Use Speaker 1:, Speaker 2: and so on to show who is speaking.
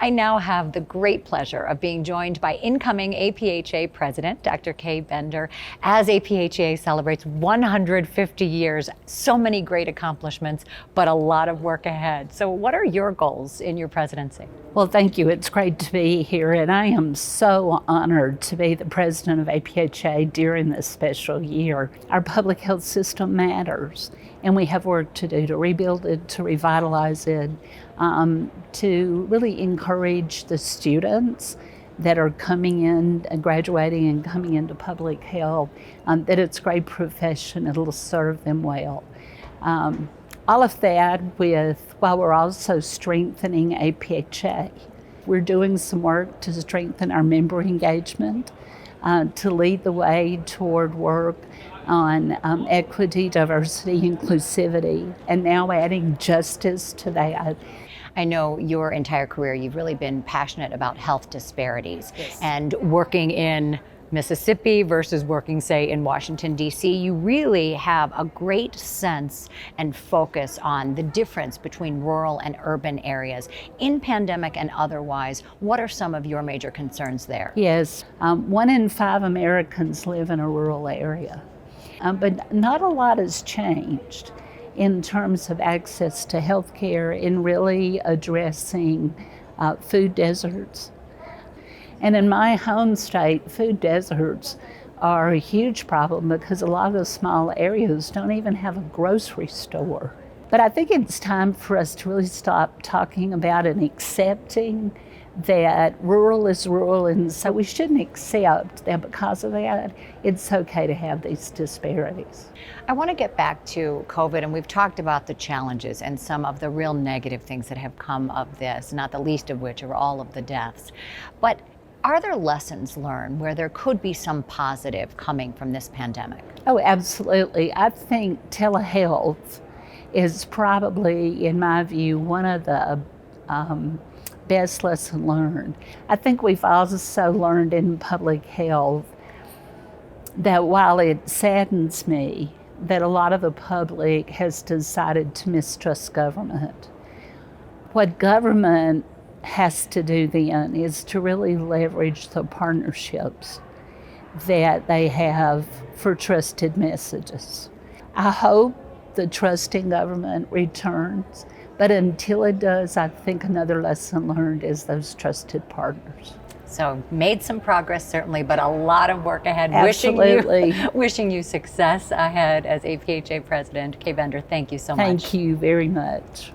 Speaker 1: I now have the great pleasure of being joined by incoming APHA President, Dr. Kaye Bender, as APHA celebrates 150 years. So many great accomplishments, but a lot of work ahead. So what are your goals in your presidency?
Speaker 2: Well, thank you. It's great to be here, and I am so honored to be the president of APHA during this special year. Our public health system matters, and we have work to do to rebuild it, to revitalize it, to really encourage the students that are coming in, graduating and coming into public health, that it's a great profession, it'll serve them well. All of that while we're also strengthening APHA. We're doing some work to strengthen our member engagement, to lead the way toward work on equity, diversity, inclusivity, and now adding justice to that.
Speaker 1: I know your entire career, you've really been passionate about health disparities.
Speaker 2: Yes.
Speaker 1: And working in Mississippi versus working, say, in Washington, D.C., you really have a great sense and focus on the difference between rural and urban areas. In pandemic and otherwise, what are some of your major concerns there?
Speaker 2: Yes, 1 in 5 Americans live in a rural area, but not a lot has changed in terms of access to health care, in really addressing food deserts. And in my home state, food deserts are a huge problem because a lot of the small areas don't even have a grocery store. But I think it's time for us to really stop talking about and accepting that rural is rural, and so we shouldn't accept that because of that, it's okay to have these disparities.
Speaker 1: I want to get back to COVID, and we've talked about the challenges and some of the real negative things that have come of this, not the least of which are all of the deaths. But are there lessons learned where there could be some positive coming from this pandemic?
Speaker 2: Oh, absolutely. I think telehealth is probably, in my view, one of the best lesson learned. I think we've also learned in public health that while it saddens me that a lot of the public has decided to mistrust government, what government has to do then is to really leverage the partnerships that they have for trusted messages. I hope the trust in government returns, but until it does, I think another lesson learned is
Speaker 1: trusted partners. So made some progress certainly, but a lot of work ahead.
Speaker 2: Absolutely.
Speaker 1: Wishing you success ahead as APHA President. Kaye Bender, thank you so much.
Speaker 2: Thank you very much.